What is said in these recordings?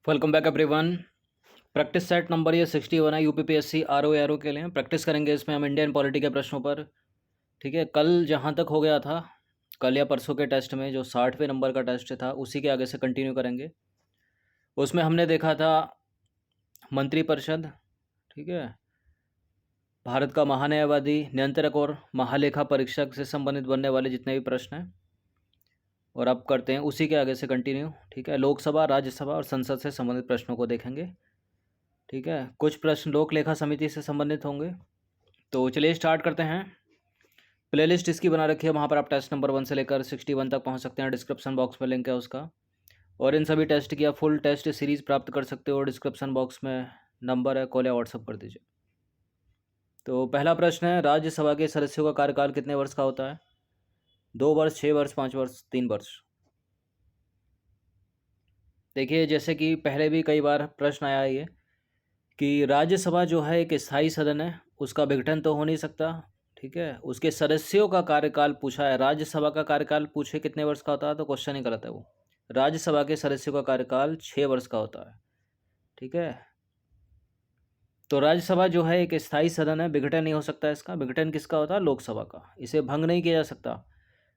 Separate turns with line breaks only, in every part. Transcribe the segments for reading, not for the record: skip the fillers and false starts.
Welcome back everyone. Practice set number ये 61 है। UPPSC RO के लिए प्रैक्टिस करेंगे। इसमें हम इंडियन पॉलिटी के प्रश्नों पर, ठीक है। कल जहाँ तक हो गया था, कल या परसों के टेस्ट में जो 60वें नंबर का टेस्ट था, उसी के आगे से कंटिन्यू करेंगे। उसमें हमने देखा था मंत्रिपरिषद, ठीक है, भारत का महान्यायवादी, नियंत्रक और महालेखा परीक्षक से संबंधित बनने वाले जितने भी प्रश्न हैं, और अब करते हैं उसी के आगे से कंटिन्यू, ठीक है। लोकसभा, राज्यसभा और संसद से संबंधित प्रश्नों को देखेंगे, ठीक है। कुछ प्रश्न लोक लेखा समिति से संबंधित होंगे। तो चलिए स्टार्ट करते हैं। प्लेलिस्ट इसकी बना रखी है, वहाँ पर आप टेस्ट नंबर 1 से लेकर 61 तक पहुँच सकते हैं। डिस्क्रिप्शन बॉक्स में लिंक है उसका, और इन सभी टेस्ट की आप फुल टेस्ट सीरीज़ प्राप्त कर सकते हो। डिस्क्रिप्शन बॉक्स में नंबर है, कॉल या व्हाट्सअप कर दीजिए। तो पहला प्रश्न है, राज्यसभा के सदस्यों का कार्यकाल कितने वर्ष का होता है? 2 वर्ष, 6 वर्ष, 5 वर्ष, 3 वर्ष। देखिए, जैसे कि पहले भी कई बार प्रश्न आया है ये कि राज्यसभा जो है एक स्थायी सदन है, उसका विघटन तो हो नहीं सकता, ठीक है। उसके सदस्यों का कार्यकाल पूछा है, राज्यसभा का कार्यकाल पूछे कितने वर्ष का होता है, तो क्वेश्चन ही गलत है। वो राज्यसभा के सदस्यों का कार्यकाल 6 वर्ष का होता है, ठीक है। तो राज्यसभा जो है एक स्थायी सदन है, विघटन नहीं हो सकता इसका। विघटन किसका होता है? लोकसभा का। इसे भंग नहीं किया जा सकता।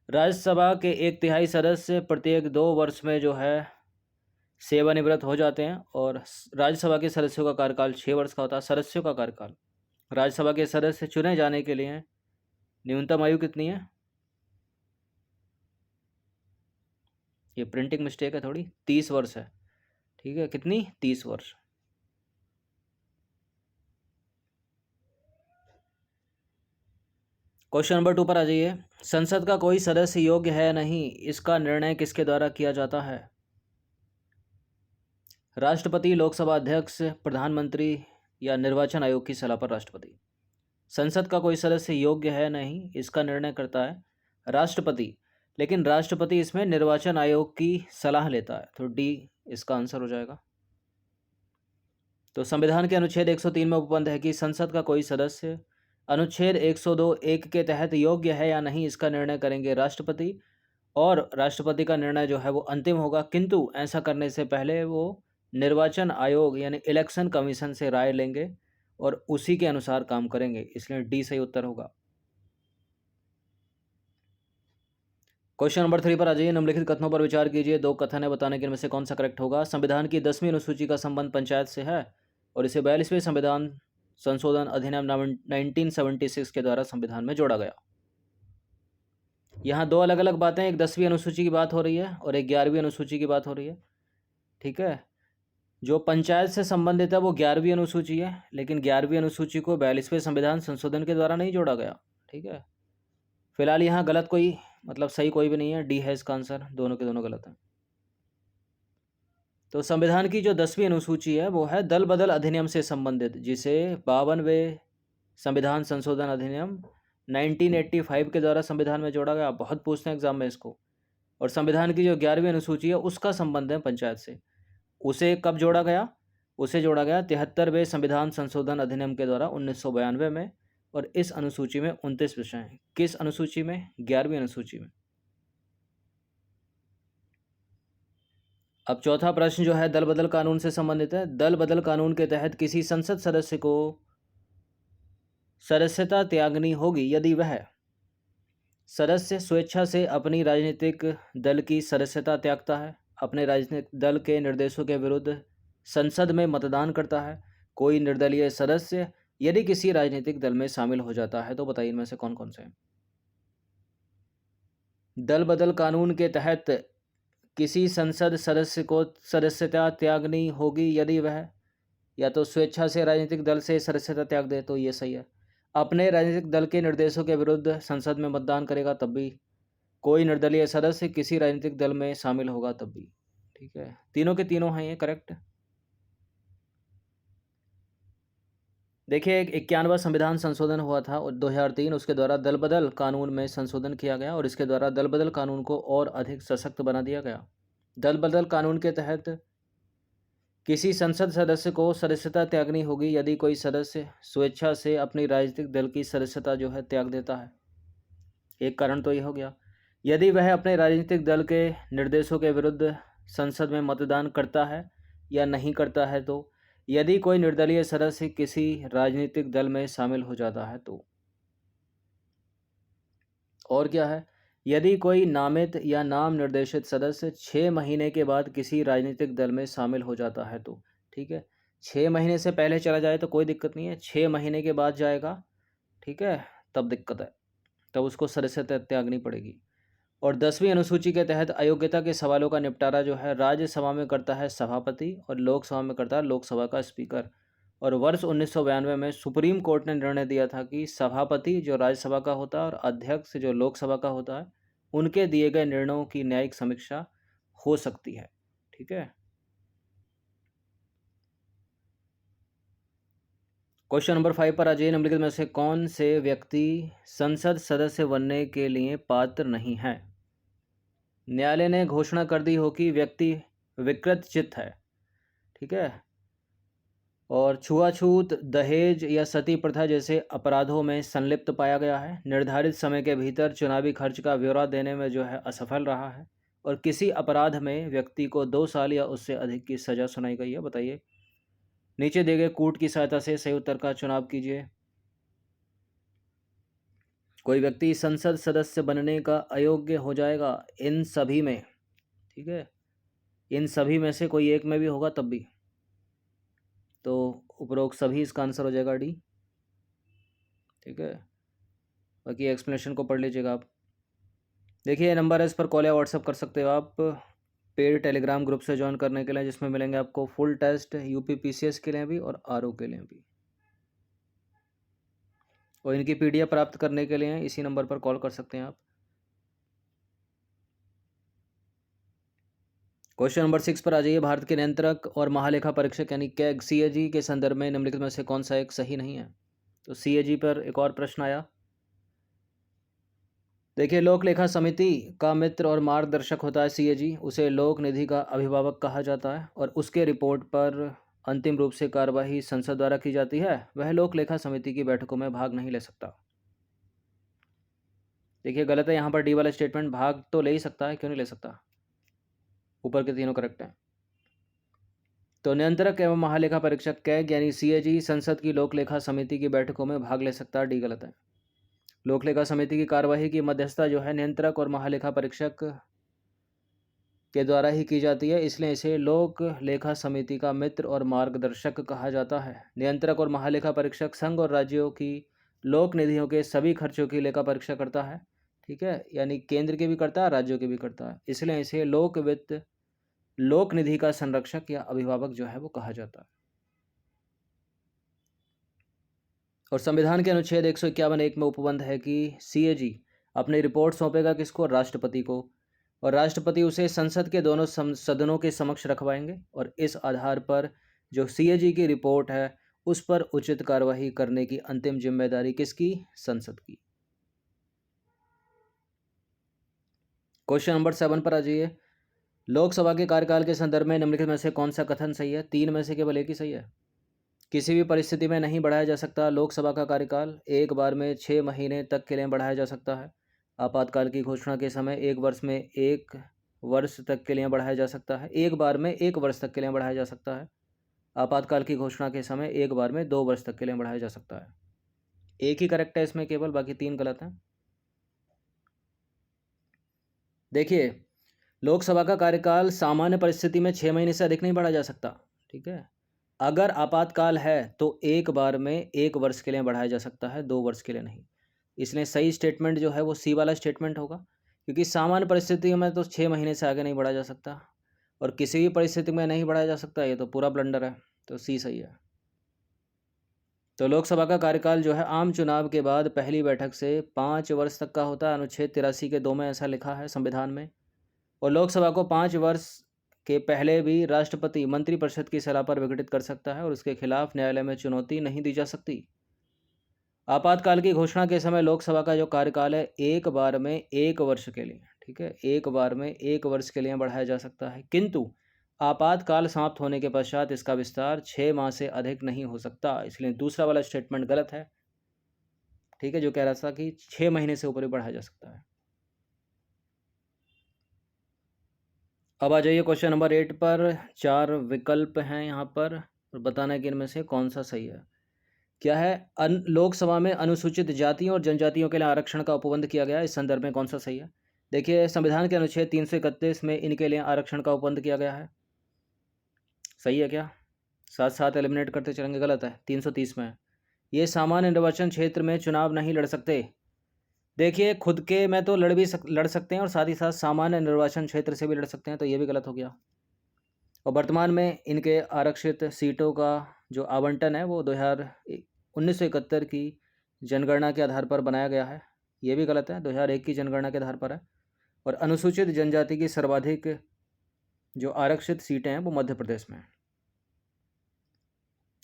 राज्यसभा के 1/3 सदस्य प्रत्येक 2 वर्ष में जो है सेवानिवृत्त हो जाते हैं, और राज्यसभा के सदस्यों का कार्यकाल 6 वर्ष का होता है। सदस्यों का कार्यकाल, राज्यसभा के सदस्य चुने जाने के लिए न्यूनतम आयु कितनी है? ये प्रिंटिंग मिस्टेक है थोड़ी, 30 वर्ष है, ठीक है। कितनी? 30 वर्ष। क्वेश्चन नंबर 2 पर आ जाइए। संसद का कोई सदस्य योग्य है नहीं, इसका निर्णय किसके द्वारा किया जाता है? राष्ट्रपति, लोकसभा अध्यक्ष, प्रधानमंत्री या निर्वाचन आयोग की सलाह पर राष्ट्रपति। संसद का कोई सदस्य योग्य है नहीं, इसका निर्णय करता है राष्ट्रपति, लेकिन राष्ट्रपति इसमें निर्वाचन आयोग की सलाह लेता है, तो डी इसका आंसर हो जाएगा। तो संविधान के अनुच्छेद 103 में उपबंध है कि संसद का कोई सदस्य अनुच्छेद 102(1) के तहत योग्य है या नहीं, इसका निर्णय करेंगे राष्ट्रपति, और राष्ट्रपति का निर्णय जो है वो अंतिम होगा। किंतु ऐसा करने से पहले वो निर्वाचन आयोग यानी इलेक्शन कमीशन से राय लेंगे और उसी के अनुसार काम करेंगे, इसलिए डी सही उत्तर होगा। क्वेश्चन नंबर 3 पर आ जाइए। निम्नलिखित कथनों पर विचार कीजिए। 2 कथन है, बताने के इनमें से कौन सा करेक्ट होगा? संविधान की 10वीं अनुसूची का संबंध पंचायत से है, और इसे 42वें संविधान संशोधन अधिनियम 1976 के द्वारा संविधान में जोड़ा गया। यहाँ 2 अलग अलग बातें, एक 10वीं अनुसूची की बात हो रही है और एक 11वीं अनुसूची की बात हो रही है, ठीक है। जो पंचायत से संबंधित है वो 11वीं अनुसूची है, लेकिन 11वीं अनुसूची को 42वें संविधान संशोधन के द्वारा नहीं जोड़ा गया, ठीक है। फिलहाल यहाँ गलत कोई, मतलब सही कोई भी नहीं है, डी है इसका आंसर। दोनों के दोनों गलत हैं। तो संविधान की जो 10वीं अनुसूची है वो है दल बदल अधिनियम से संबंधित, जिसे 52वें संविधान संशोधन अधिनियम 1985 के द्वारा संविधान में जोड़ा गया। बहुत पूछते हैं एग्जाम में इसको। और संविधान की जो 11वीं अनुसूची है उसका संबंध है पंचायत से। उसे कब जोड़ा गया? उसे जोड़ा गया 73वें संविधान संशोधन अधिनियम के द्वारा 1992 में, और इस अनुसूची में 29 विषय हैं। किस अनुसूची में? 11वीं अनुसूची में। अब चौथा प्रश्न जो है दल बदल कानून से संबंधित है। दल बदल कानून के तहत किसी संसद सदस्य को सदस्यता त्यागनी होगी यदि वह सदस्य स्वेच्छा से अपनी राजनीतिक दल की सदस्यता त्यागता है, अपने राजनीतिक दल के निर्देशों के विरुद्ध संसद में मतदान करता है, कोई निर्दलीय सदस्य यदि किसी राजनीतिक दल में शामिल हो जाता है। तो बताइए इनमें से कौन कौन से हैं? दल बदल कानून के तहत किसी संसद सदस्य को सदस्यता त्यागनी होगी यदि वह या तो स्वेच्छा से राजनीतिक दल से सदस्यता त्याग दे, तो ये सही है। अपने राजनीतिक दल के निर्देशों के विरुद्ध संसद में मतदान करेगा तब भी, कोई निर्दलीय सदस्य किसी राजनीतिक दल में शामिल होगा तब भी, ठीक है। तीनों के तीनों हैं ये करेक्ट। देखिए, एक 91वां संविधान संशोधन हुआ था 2003, उसके द्वारा दल बदल कानून में संशोधन किया गया, और इसके द्वारा दल बदल कानून को और अधिक सशक्त बना दिया गया। दल बदल कानून के तहत किसी संसद सदस्य को सदस्यता त्यागनी होगी यदि कोई सदस्य स्वेच्छा से अपनी राजनीतिक दल की सदस्यता जो है त्याग देता है। एक कारण तो यह हो गया। यदि वह अपने राजनीतिक दल के निर्देशों के विरुद्ध संसद में मतदान करता है या नहीं करता है तो, यदि कोई निर्दलीय सदस्य किसी राजनीतिक दल में शामिल हो जाता है तो, और क्या है, यदि कोई नामित या नाम निर्देशित सदस्य 6 महीने के बाद किसी राजनीतिक दल में शामिल हो जाता है तो, ठीक है, 6 महीने से पहले चला जाए तो कोई दिक्कत नहीं है, 6 महीने के बाद जाएगा, ठीक है, तब दिक्कत है, तब उसको सदस्यता त्यागनी पड़ेगी। और 10वीं अनुसूची के तहत अयोग्यता के सवालों का निपटारा जो है राज्यसभा में करता है सभापति और लोकसभा में करता है लोकसभा का स्पीकर। और वर्ष 1992 में सुप्रीम कोर्ट ने निर्णय दिया था कि सभापति जो राज्यसभा का होता है और अध्यक्ष जो लोकसभा का होता है, उनके दिए गए निर्णयों की न्यायिक समीक्षा हो सकती है। ठीक है, क्वेश्चन नंबर 5 पर आ जाइए। निम्नलिखित में से कौन से व्यक्ति संसद सदस्य बनने के लिए पात्र नहीं है? न्यायालय ने घोषणा कर दी हो कि व्यक्ति विकृत चित्त है, ठीक है, और छुआछूत, दहेज या सती प्रथा जैसे अपराधों में संलिप्त पाया गया है, निर्धारित समय के भीतर चुनावी खर्च का ब्यौरा देने में जो है असफल रहा है, और किसी अपराध में व्यक्ति को 2 साल या उससे अधिक की सजा सुनाई गई है। बताइए, नीचे दिए गए कूट की सहायता से सही उत्तर का चुनाव कीजिए। कोई व्यक्ति संसद सदस्य बनने का अयोग्य हो जाएगा इन सभी में, ठीक है, इन सभी में से कोई एक में भी होगा तब भी, तो उपरोक्त सभी इसका आंसर हो जाएगा डी। ठीक है, बाकी एक्सप्लेनेशन को पढ़ लीजिएगा आप। देखिए, नंबर है, इस पर कॉल या व्हाट्सअप कर सकते हो आप पेड टेलीग्राम ग्रुप से ज्वाइन करने के लिए, जिसमें मिलेंगे आपको फुल टेस्ट यूपी पीसीएस के लिए भी और आरओ के लिए भी। और इनकी पीडीएफ प्राप्त करने के लिए इसी नंबर पर कॉल कर सकते हैं आप। क्वेश्चन नंबर 6 पर आ जाइए। भारत के नियंत्रक और महालेखा परीक्षक यानी कैग सीएजी के संदर्भ में निम्नलिखित में से कौन सा एक सही नहीं है? तो सीएजी पर एक और प्रश्न आया। देखिए, लोक लेखा समिति का मित्र और मार्गदर्शक होता है सीएजी, उसे लोक निधि का अभिभावक कहा जाता है, और उसके रिपोर्ट पर अंतिम रूप से कार्यवाही संसद द्वारा की जाती है। वह लोक लेखा समिति की बैठकों में भाग नहीं ले सकता। देखिए, गलत है यहाँ पर डी वाला स्टेटमेंट, भाग तो ले ही सकता है, क्यों नहीं ले सकता, ऊपर के तीनों करेक्ट हैं। तो नियंत्रक एवं महालेखा परीक्षक कैग यानी सीएजी संसद की लोक लेखा समिति की बैठकों में भाग ले सकता है, डी गलत है। लोक लेखा समिति की कार्यवाही की मध्यस्थता जो है नियंत्रक और महालेखा परीक्षक के द्वारा ही की जाती है, इसलिए इसे लोक लेखा समिति का मित्र और मार्गदर्शक कहा जाता है। नियंत्रक और महालेखा परीक्षक संघ और राज्यों की लोक निधियों के सभी खर्चों की लेखा परीक्षा करता है, ठीक है, यानी केंद्र के भी करता है, राज्यों के भी करता है, इसलिए इसे लोक वित्त लोक निधि का संरक्षक या अभिभावक जो है वो कहा जाता है। और संविधान के अनुच्छेद 151(1) में उपबंध है कि सीएजी अपनी रिपोर्ट सौंपेगा किसको? राष्ट्रपति को, और राष्ट्रपति उसे संसद के दोनों सदनों के समक्ष रखवाएंगे, और इस आधार पर जो सीएजी की रिपोर्ट है उस पर उचित कार्यवाही करने की अंतिम जिम्मेदारी किसकी? संसद की। क्वेश्चन नंबर 7 पर आ जाइए। लोकसभा के कार्यकाल के संदर्भ में निम्नलिखित में से कौन सा कथन सही है? 3 में से केवल एक ही सही है। किसी भी परिस्थिति में नहीं बढ़ाया जा सकता लोकसभा का कार्यकाल, एक बार में 6 महीने तक के लिए बढ़ाया जा सकता है। आपातकाल की घोषणा के समय 1 वर्ष में 1 वर्ष तक के लिए बढ़ाया जा सकता है, एक बार में 1 वर्ष तक के लिए बढ़ाया जा सकता है। आपातकाल की घोषणा के समय 1 बार में 2 वर्ष तक के लिए बढ़ाया जा सकता है। एक ही करेक्ट है इसमें केवल, बाकी 3 गलत हैं। देखिए, लोकसभा का कार्यकाल सामान्य परिस्थिति में 6 महीने से अधिक नहीं बढ़ाया जा सकता, ठीक है। अगर आपातकाल है तो एक बार में 1 वर्ष के लिए बढ़ाया जा सकता है, 2 वर्ष के लिए नहीं। इसलिए सही स्टेटमेंट जो है वो सी वाला स्टेटमेंट होगा, क्योंकि सामान्य परिस्थितियों में तो 6 महीने से आगे नहीं बढ़ाया जा सकता, और किसी भी परिस्थिति में नहीं बढ़ाया जा सकता, ये तो पूरा ब्लंडर है, तो सी सही है। तो लोकसभा का कार्यकाल जो है आम चुनाव के बाद पहली बैठक से 5 वर्ष तक का होता है। अनुच्छेद 83 के 2 में ऐसा लिखा है संविधान में। और लोकसभा को 5 वर्ष के पहले भी राष्ट्रपति मंत्रिपरिषद की सलाह पर विघटित कर सकता है, और उसके खिलाफ न्यायालय में चुनौती नहीं दी जा सकती। आपातकाल की घोषणा के समय लोकसभा का जो कार्यकाल है एक बार में 1 वर्ष के लिए, ठीक है, एक बार में 1 वर्ष के लिए बढ़ाया जा सकता है, किंतु आपातकाल समाप्त होने के पश्चात इसका विस्तार 6 माह से अधिक नहीं हो सकता। इसलिए दूसरा वाला स्टेटमेंट गलत है, ठीक है, जो कह रहा था कि 6 महीने से ऊपर भी बढ़ाया जा सकता है। अब आ जाइए क्वेश्चन नंबर 8 पर। 4 विकल्प हैं यहाँ पर और बताना है कि इनमें से कौन सा सही है। क्या है? लोकसभा में अनुसूचित जातियों और जनजातियों के लिए आरक्षण का उपबंध किया गया, इस संदर्भ में कौन सा सही है? देखिए, संविधान के अनुच्छेद 331 में इनके लिए आरक्षण का उपबंध किया गया है। सही है क्या? साथ साथ एलिमिनेट करते चलेंगे, गलत है। 330 में ये सामान्य निर्वाचन क्षेत्र में चुनाव नहीं लड़ सकते। देखिए, खुद के में तो लड़ सकते हैं और साथ ही साथ सामान्य निर्वाचन क्षेत्र से भी लड़ सकते हैं, तो ये भी गलत हो गया। और वर्तमान में इनके आरक्षित सीटों का जो आवंटन है वो 1971 की जनगणना के आधार पर बनाया गया है, ये भी गलत है। 2001 की जनगणना के आधार पर है। और अनुसूचित जनजाति की सर्वाधिक जो आरक्षित सीटें हैं वो मध्य प्रदेश में है।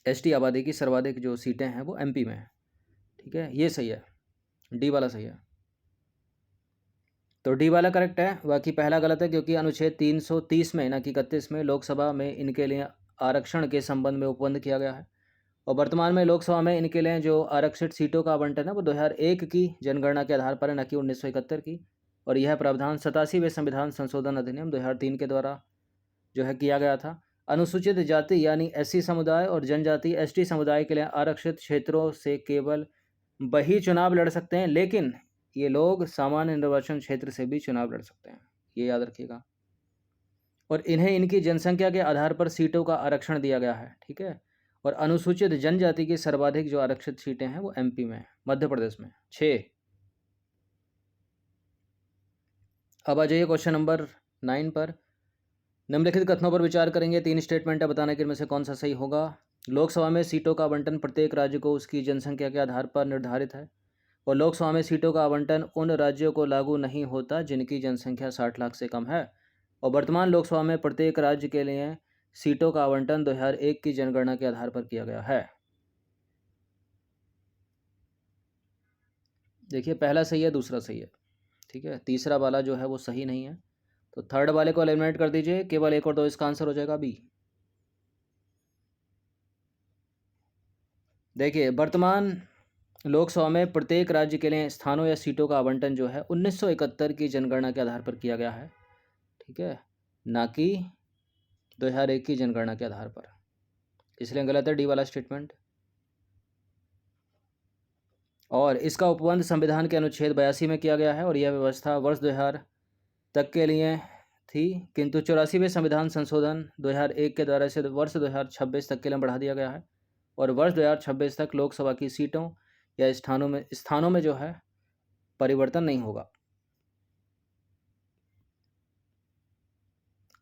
एसटी आबादी की सर्वाधिक जो सीटें हैं वो एमपी में है। ठीक है, ये सही है, डी वाला सही है। तो डी वाला करेक्ट है, बाकी पहला गलत है, क्योंकि अनुच्छेद 330 में ना कि 31 में लोकसभा में इनके लिए आरक्षण के संबंध में उपबंध किया गया है। और वर्तमान में लोकसभा में इनके लिए जो आरक्षित सीटों का आवंटन है वो 2001 की जनगणना के आधार पर है, न कि 1971 की। और यह प्रावधान 87वें संविधान संशोधन अधिनियम 2003 के द्वारा जो है किया गया था। अनुसूचित जाति यानी एससी समुदाय और जनजाति एसटी समुदाय के लिए आरक्षित क्षेत्रों से केवल वही चुनाव लड़ सकते हैं, लेकिन ये लोग सामान्य निर्वाचन क्षेत्र से भी चुनाव लड़ सकते हैं, ये याद रखिएगा। और इन्हें इनकी जनसंख्या के आधार पर सीटों का आरक्षण दिया गया है। ठीक है, और अनुसूचित जनजाति की सर्वाधिक जो आरक्षित सीटें हैं वो एमपी में, मध्य प्रदेश में 6। अब आ जाइए क्वेश्चन नंबर 9 पर। निम्नलिखित कथनों पर विचार करेंगे। 3 स्टेटमेंट है, बताने के इनमें से कौन सा सही होगा। लोकसभा में सीटों का आवंटन प्रत्येक राज्य को उसकी जनसंख्या के आधार पर निर्धारित है और लोकसभा में सीटों का आवंटन उन राज्यों को लागू नहीं होता जिनकी जनसंख्या 60 लाख से कम है। और वर्तमान लोकसभा में प्रत्येक राज्य के लिए सीटों का आवंटन 2001 की जनगणना के आधार पर किया गया है। देखिए, पहला सही है, दूसरा सही है। ठीक है, तीसरा वाला जो है वो सही नहीं है, तो थर्ड वाले को एलिमिनेट कर दीजिए, केवल 1 और 2 इसका आंसर हो जाएगा बी। देखिए, वर्तमान लोकसभा में प्रत्येक राज्य के लिए स्थानों या सीटों का आवंटन जो है 1971 की जनगणना के आधार पर किया गया है। ठीक है, ना कि 2001 की जनगणना के आधार पर, इसलिए गलत है डी वाला स्टेटमेंट। और इसका उपबंध संविधान के अनुच्छेद 82 में किया गया है और यह व्यवस्था वर्ष 2000 तक के लिए थी, किंतु 84वें संविधान संशोधन 2001 के द्वारा इसे वर्ष 2026 तक के लिए बढ़ा दिया गया है। और वर्ष 2026 तक लोकसभा की सीटों या स्थानों में जो है परिवर्तन नहीं होगा।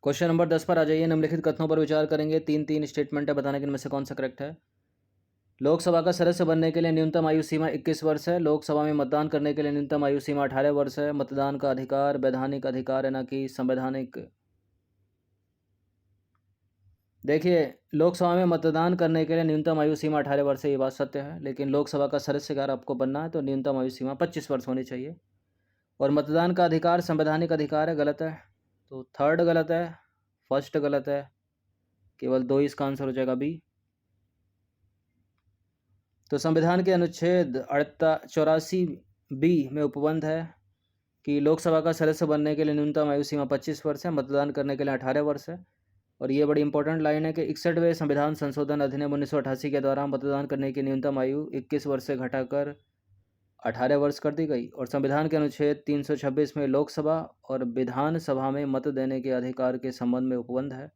क्वेश्चन नंबर 10 पर आ जाइए। निम्नलिखित कथनों पर विचार करेंगे। 3 स्टेटमेंट है, बताने के इनमें से कौन सा करेक्ट है। लोकसभा का सदस्य बनने के लिए न्यूनतम आयु सीमा 21 वर्ष है। लोकसभा में मतदान करने के लिए न्यूनतम आयु सीमा 18 वर्ष है। मतदान का अधिकार वैधानिक अधिकार है, ना कि संवैधानिक। देखिए, लोकसभा में मतदान करने के लिए न्यूनतम आयु सीमा 18 वर्ष है, ये बात सत्य है, लेकिन लोकसभा का सदस्य अगर आपको बनना है तो न्यूनतम आयु सीमा 25 वर्ष होनी चाहिए। और मतदान का अधिकार संवैधानिक अधिकार है, गलत है, तो थर्ड गलत है, फर्स्ट गलत है, केवल 2 इसका आंसर हो जाएगा बी। तो संविधान के अनुच्छेद 84 बी में उपबंध है कि लोकसभा का सदस्य बनने के लिए न्यूनतम आयु सीमा 25 वर्ष है, मतदान करने के लिए 18 वर्ष है। और ये बड़ी इंपॉर्टेंट लाइन है कि 61वें संविधान संशोधन अधिनियम 1988 के द्वारा मतदान करने की न्यूनतम आयु 21 वर्ष से घटाकर 18 वर्ष कर दी गई। और संविधान के अनुच्छेद 326 में लोकसभा और विधानसभा में मत देने के अधिकार के संबंध में उपबंध है।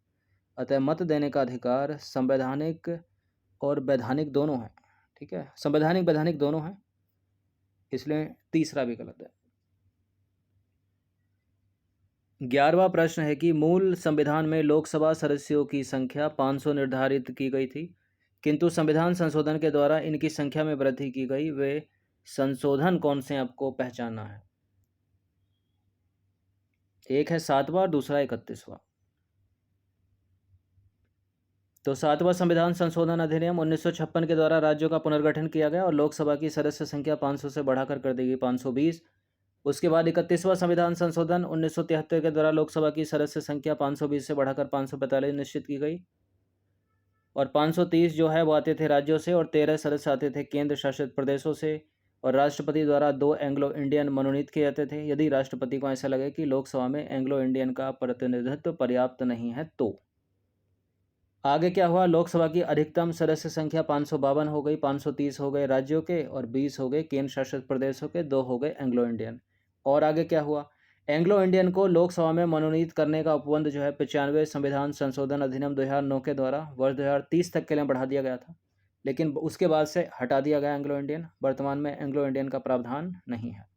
अतः मत देने का अधिकार संवैधानिक और वैधानिक दोनों है। ठीक है, संवैधानिक वैधानिक दोनों हैं, इसलिए तीसरा भी गलत है। 11वां प्रश्न है कि मूल संविधान में लोकसभा सदस्यों की संख्या 500 निर्धारित की गई थी, किंतु संविधान संशोधन के द्वारा इनकी संख्या में वृद्धि की गई। वे संशोधन कौन से आपको पहचानना है। एक है 7वां और दूसरा 31वां। तो 7वां संविधान संशोधन अधिनियम 1956 के द्वारा राज्यों का पुनर्गठन किया गया और लोकसभा की सदस्य संख्या 500 से बढ़ाकर कर दी गई 520। उसके बाद 31वां संविधान संशोधन 1973 के द्वारा लोकसभा की सदस्य संख्या 520 से बढ़ाकर 545 निश्चित की गई। और 530 जो है वो आते थे राज्यों से और 13 सदस्य आते थे केंद्र शासित प्रदेशों से। और राष्ट्रपति द्वारा 2 एंग्लो इंडियन मनोनीत किए जाते थे यदि राष्ट्रपति को ऐसा लगे कि लोकसभा में एंग्लो इंडियन का प्रतिनिधित्व पर्याप्त नहीं है तो। आगे क्या हुआ, लोकसभा की अधिकतम सदस्य संख्या 552 हो गई, 530 हो गए राज्यों के और 20 हो गए केंद्र शासित प्रदेशों के, 2 हो गए एंग्लो इंडियन। और आगे क्या हुआ, एंग्लो इंडियन को लोकसभा में मनोनीत करने का उपबंध जो है 95 संविधान संशोधन अधिनियम 2009 के द्वारा वर्ष 2030 तक के लिए बढ़ा दिया गया था, लेकिन उसके बाद से हटा दिया गया एंग्लो इंडियन। वर्तमान में एंग्लो इंडियन का प्रावधान नहीं है।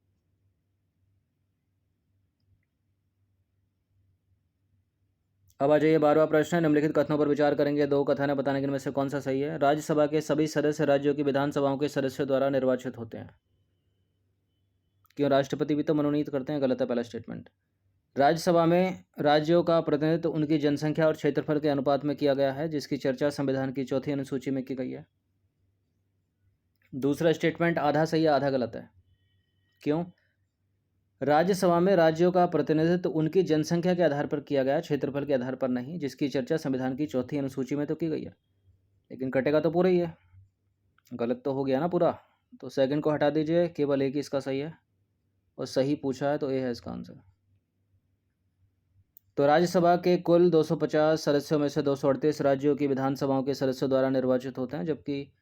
अब आ जाइए 12वां प्रश्न है, निम्नलिखित कथनों पर विचार करेंगे। 2 कथन है, बताने के इनमें से कौन सा सही है। राज्यसभा के सभी सदस्य राज्यों की विधानसभाओं के सदस्यों द्वारा निर्वाचित होते हैं। क्यों, राष्ट्रपति भी तो मनोनीत करते हैं, गलत है पहला स्टेटमेंट। राज्यसभा में राज्यों का प्रतिनिधित्व उनकी जनसंख्या और क्षेत्रफल के अनुपात में किया गया है, जिसकी चर्चा संविधान की 4वीं अनुसूची में की गई है। दूसरा स्टेटमेंट आधा सही है आधा गलत है। क्यों, राज्यसभा में राज्यों का प्रतिनिधित्व उनकी जनसंख्या के आधार पर किया गया, क्षेत्रफल के आधार पर नहीं, जिसकी चर्चा संविधान की 4वीं अनुसूची में तो की गई है। लेकिन कटेगा तो पूरा ही है, गलत तो हो गया ना पूरा, तो सेकंड को हटा दीजिए, केवल एक ही इसका सही है और सही पूछा है तो ए है इसका आंसर। तो राज्यसभा के कुल 250 सदस्यों में से 238 राज्यों की विधानसभाओं के सदस्यों द्वारा निर्वाचित होते हैं, जबकि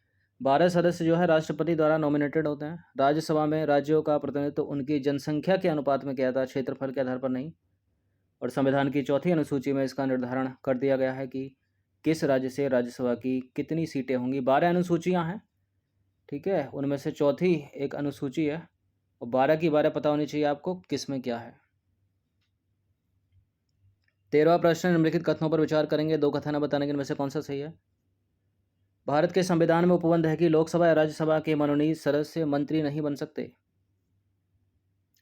12 सदस्य जो है राष्ट्रपति द्वारा नॉमिनेटेड होते हैं। राज्यसभा में राज्यों का प्रतिनिधित्व उनकी जनसंख्या के अनुपात में किया था, क्षेत्रफल के आधार पर नहीं। और संविधान की 4वीं अनुसूची में इसका निर्धारण कर दिया गया है कि किस राज्य से राज्यसभा की कितनी सीटें होंगी। 12 अनुसूचियाँ हैं, ठीक है, उनमें से 4थी एक अनुसूची है और 12 की 12 पता होनी चाहिए आपको किस में क्या है। 13वां प्रश्न, निम्नलिखित कथनों पर विचार करेंगे। 2 कथन है, बताने के इनमें से कौन सा सही है। भारत के संविधान में उपबंध है कि लोकसभा या राज्यसभा के मनोनीत सदस्य मंत्री नहीं बन सकते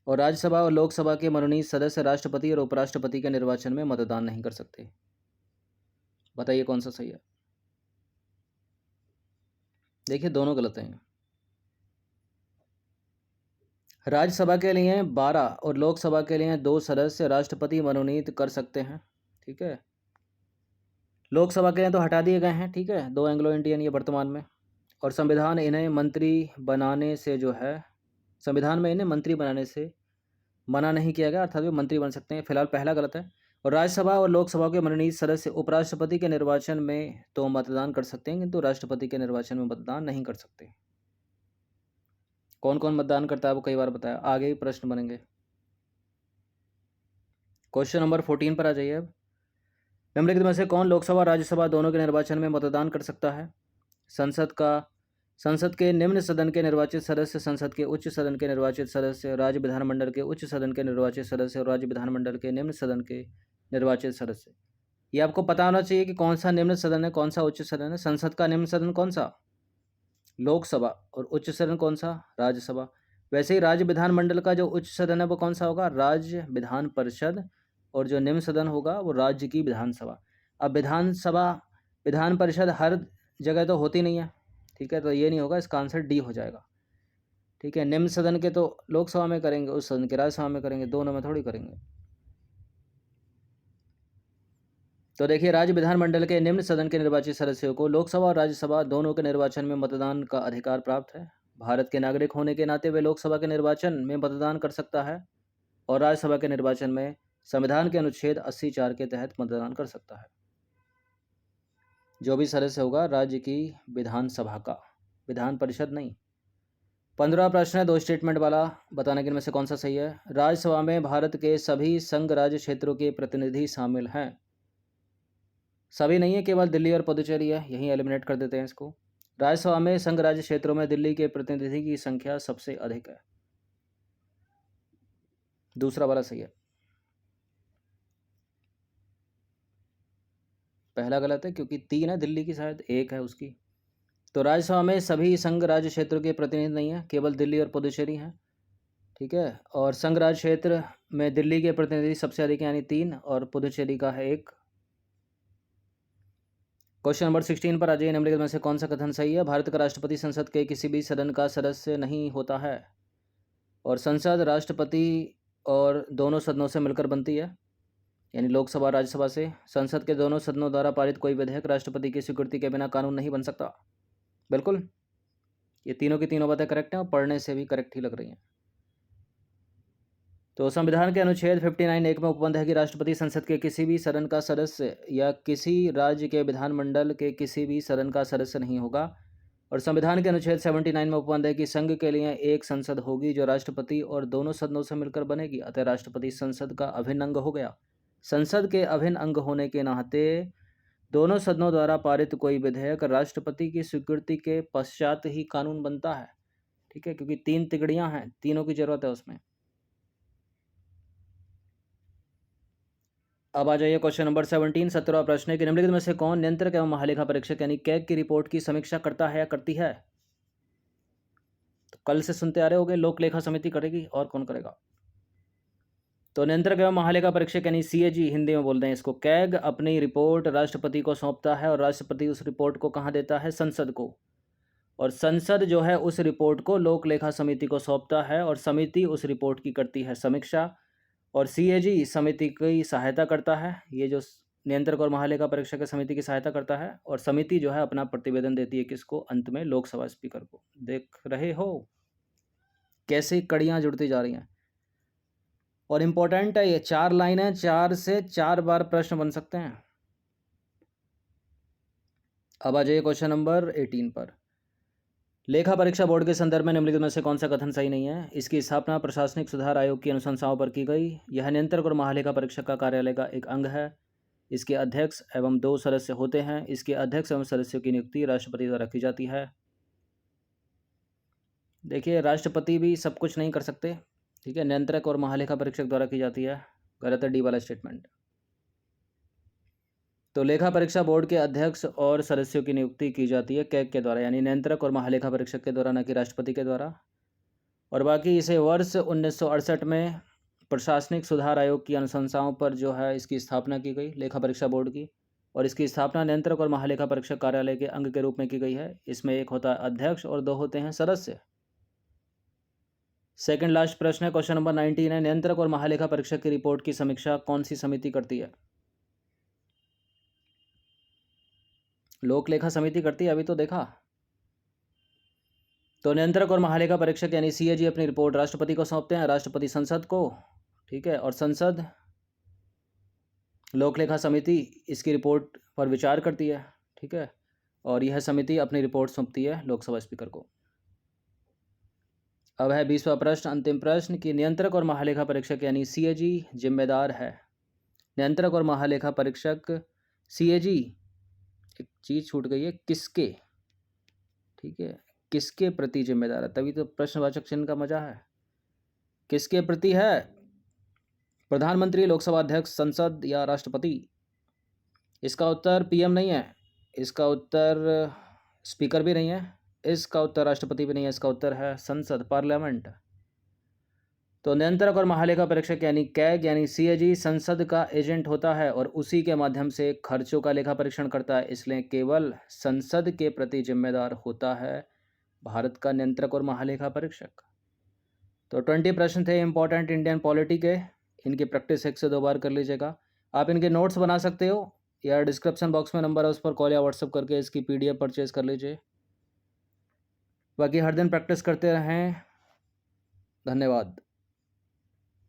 और राज्यसभा और लोकसभा के मनोनीत सदस्य राष्ट्रपति और उपराष्ट्रपति के निर्वाचन में मतदान नहीं कर सकते। बताइए कौन सा सही है। देखिए दोनों गलत हैं। राज्यसभा के लिए 12 और लोकसभा के लिए 2 सदस्य राष्ट्रपति मनोनीत कर सकते हैं, ठीक है। लोकसभा के लिए तो हटा दिए गए हैं, ठीक है, 2 एंग्लो इंडियन ये वर्तमान में। और संविधान इन्हें मंत्री बनाने से जो है, संविधान में इन्हें मंत्री बनाने से मना नहीं किया गया, अर्थात वे मंत्री बन सकते हैं। फिलहाल पहला गलत है। और राज्यसभा और लोकसभा के मनोनीत सदस्य उपराष्ट्रपति के निर्वाचन में तो मतदान कर सकते हैं, किंतु राष्ट्रपति के निर्वाचन में मतदान नहीं कर सकते। कौन कौन मतदान करता है वो कई बार बताया, आगे ही प्रश्न बनेंगे। क्वेश्चन नंबर 14 पर आ जाइए अब। निम्नलिखित में से कौन लोकसभा राज्यसभा दोनों के निर्वाचन में मतदान कर सकता है। संसद के निम्न सदन के निर्वाचित सदस्य, संसद के उच्च सदन के निर्वाचित सदस्य, राज्य विधानमंडल के उच्च सदन के निर्वाचित सदस्य और राज्य विधानमंडल के निम्न सदन के निर्वाचित सदस्य। ये आपको पता होना चाहिए कि कौन सा निम्न सदन है, कौन सा उच्च सदन है। संसद का निम्न सदन कौन सा, लोकसभा, और उच्च सदन कौन सा, राज्यसभा। वैसे ही राज्य विधानमंडल का जो उच्च सदन है वो कौन सा होगा, राज्य विधान परिषद, और जो निम्न सदन होगा वो राज्य की विधानसभा। अब विधानसभा विधान परिषद हर जगह तो होती नहीं है, ठीक है, तो ये नहीं होगा, इसका आंसर डी हो जाएगा, ठीक है। निम्न सदन के तो लोकसभा में करेंगे, उस सदन के राज्यसभा में करेंगे, दोनों में थोड़ी करेंगे। तो देखिए, राज्य विधानमंडल के निम्न सदन के निर्वाचित सदस्यों को लोकसभा और राज्यसभा दोनों के निर्वाचन में मतदान का अधिकार प्राप्त है। भारत के नागरिक होने के नाते वे लोकसभा के निर्वाचन में मतदान कर सकता है और राज्यसभा के निर्वाचन में संविधान के अनुच्छेद 84 के तहत मतदान कर सकता है, जो भी सदस्य होगा राज्य की विधानसभा का, विधान परिषद नहीं। 15वां प्रश्न है 2 स्टेटमेंट वाला, बताने के इनमें से कौन सा सही है। राज्यसभा में भारत के सभी संघ राज्य क्षेत्रों के प्रतिनिधि शामिल हैं। सभी नहीं है, केवल दिल्ली और पुदुचेरी है, यहीं एलिमिनेट कर देते हैं इसको। राज्यसभा में संघ राज्य क्षेत्रों में दिल्ली के प्रतिनिधि की संख्या सबसे अधिक है, दूसरा वाला सही है। पहला गलत है क्योंकि 3 है दिल्ली की, शायद 1 है उसकी। तो राज्यसभा में सभी संघ राज्य क्षेत्रों के प्रतिनिधि नहीं है, केवल दिल्ली और पुदुचेरी हैं, ठीक है। और संघ राज्य क्षेत्र में दिल्ली के प्रतिनिधि सबसे अधिक यानी 3 और पुदुचेरी का है 1। क्वेश्चन नंबर 16 पर आ जाइए। निम्नलिखित में से कौन सा कथन सही है। भारत का राष्ट्रपति संसद के किसी भी सदन का सदस्य नहीं होता है और संसद राष्ट्रपति और दोनों सदनों से मिलकर बनती है, यानी लोकसभा राज्यसभा से। संसद के दोनों सदनों द्वारा पारित कोई विधेयक राष्ट्रपति की स्वीकृति के बिना कानून नहीं बन सकता। बिल्कुल, ये तीनों की तीनों बातें करेक्ट हैं और पढ़ने से भी करेक्ट ही लग रही हैं। तो संविधान के अनुच्छेद 59(1) में उपबंध है कि राष्ट्रपति संसद के किसी भी सदन का सदस्य या किसी राज्य के विधानमंडल के किसी भी सदन का सदस्य नहीं होगा। और संविधान के अनुच्छेद 79 में उपबंध है कि संघ के लिए एक संसद होगी जो राष्ट्रपति और दोनों सदनों से मिलकर बनेगी, अतः राष्ट्रपति संसद का अभिन्न अंग हो गया। संसद के अभिन्न अंग होने के नाते दोनों सदनों द्वारा पारित कोई विधेयक राष्ट्रपति की स्वीकृति के पश्चात ही कानून बनता है। ठीक है, क्योंकि 3 तिगड़ियां हैं, तीनों की जरूरत है उसमें। अब आ जाइए क्वेश्चन नंबर 17, 17वां प्रश्न है कि निम्नलिखित में से कौन नियंत्रक एवं महालेखा परीक्षक यानी कैग की रिपोर्ट की समीक्षा करता है या करती है? तो कल से सुनते आ रहे होंगे, लोक लेखा समिति करेगी, और कौन करेगा? तो नियंत्रक एवं महालेखा परीक्षक यानी सीएजी हिंदी में बोलते हैं इसको। कैग अपनी रिपोर्ट राष्ट्रपति को सौंपता है और राष्ट्रपति उस रिपोर्ट को कहाँ देता है? संसद को। और संसद जो है उस रिपोर्ट को लोक लेखा समिति को सौंपता है और समिति उस रिपोर्ट की करती है समीक्षा। और सीएजी समिति की सहायता करता है, ये जो नियंत्रक और महालेखा परीक्षक समिति की सहायता करता है, और समिति जो है अपना प्रतिवेदन देती है किसको? अंत में लोकसभा स्पीकर को। देख रहे हो कैसे कड़ियां जुड़ती जा रही हैं। और इम्पोर्टेंट है ये, 4 लाइन है, 4 से 4 बार प्रश्न बन सकते हैं। अब आ जाइए क्वेश्चन नंबर 18 पर। लेखा परीक्षा बोर्ड के संदर्भ में निम्नलिखित में से कौन सा कथन सही नहीं है? इसकी स्थापना प्रशासनिक सुधार आयोग की अनुशंसाओं पर की गई। यह नियंत्रक और महालेखा परीक्षक का कार्यालय का एक अंग है। इसके अध्यक्ष एवं 2 सदस्य होते हैं। इसके अध्यक्ष एवं सदस्यों की नियुक्ति राष्ट्रपति द्वारा की जाती है। देखिए, राष्ट्रपति भी सब कुछ नहीं कर सकते। ठीक है, नियंत्रक और महालेखा परीक्षक द्वारा की जाती है। गलत है डी वाला स्टेटमेंट। तो लेखा परीक्षा बोर्ड के अध्यक्ष और सदस्यों की नियुक्ति की जाती है कैग के द्वारा, यानी नियंत्रक और महालेखा परीक्षक के द्वारा, न कि राष्ट्रपति के द्वारा। और बाकी इसे वर्ष 1968 में प्रशासनिक सुधार आयोग की अनुशंसाओं पर जो है इसकी स्थापना की गई, लेखा परीक्षा बोर्ड की। और इसकी स्थापना नियंत्रक और महालेखा परीक्षक कार्यालय के अंग के रूप में की गई है। इसमें एक होता है अध्यक्ष और 2 होते हैं सदस्य। सेकंड लास्ट प्रश्न है, क्वेश्चन नंबर 19 है, नियंत्रक और महालेखा परीक्षक की रिपोर्ट की समीक्षा कौन सी समिति करती है? लोक लेखा समिति करती है, अभी तो देखा। तो नियंत्रक और महालेखा परीक्षक यानी सीएजी अपनी रिपोर्ट राष्ट्रपति को सौंपते हैं, राष्ट्रपति संसद को। ठीक है, और संसद लोक लेखा समिति इसकी रिपोर्ट पर विचार करती है। ठीक है, और यह समिति अपनी रिपोर्ट सौंपती है लोकसभा स्पीकर को। अब है 20वां प्रश्न, अंतिम प्रश्न कि नियंत्रक और महालेखा परीक्षक यानी सीएजी जिम्मेदार है। नियंत्रक और महालेखा परीक्षक सीएजी, एक चीज छूट गई है, किसके? ठीक है, किसके प्रति जिम्मेदार है? तभी तो प्रश्नवाचक चिन्ह का मजा है। किसके प्रति है? प्रधानमंत्री, लोकसभा अध्यक्ष, संसद या राष्ट्रपति? इसका उत्तर पीएम नहीं है, इसका उत्तर स्पीकर भी नहीं है, इसका उत्तर राष्ट्रपति भी नहीं है, इसका उत्तर है संसद, पार्लियामेंट। तो नियंत्रक और महालेखा परीक्षक यानी कैग यानी सीएजी संसद का एजेंट होता है और उसी के माध्यम से खर्चों का लेखा परीक्षण करता है, इसलिए केवल संसद के प्रति जिम्मेदार होता है भारत का नियंत्रक और महालेखा परीक्षक। तो 20 प्रश्न थे इंपॉर्टेंट इंडियन पॉलिटी के, इनकी प्रैक्टिस 1 से 2 बार कर लीजिएगा। आप इनके नोट्स बना सकते हो या डिस्क्रिप्शन बॉक्स में नंबर है उस पर कॉल या व्हाट्सअप करके इसकी PDF परचेज कर लीजिए। बाकी हर दिन प्रैक्टिस करते रहें। धन्यवाद।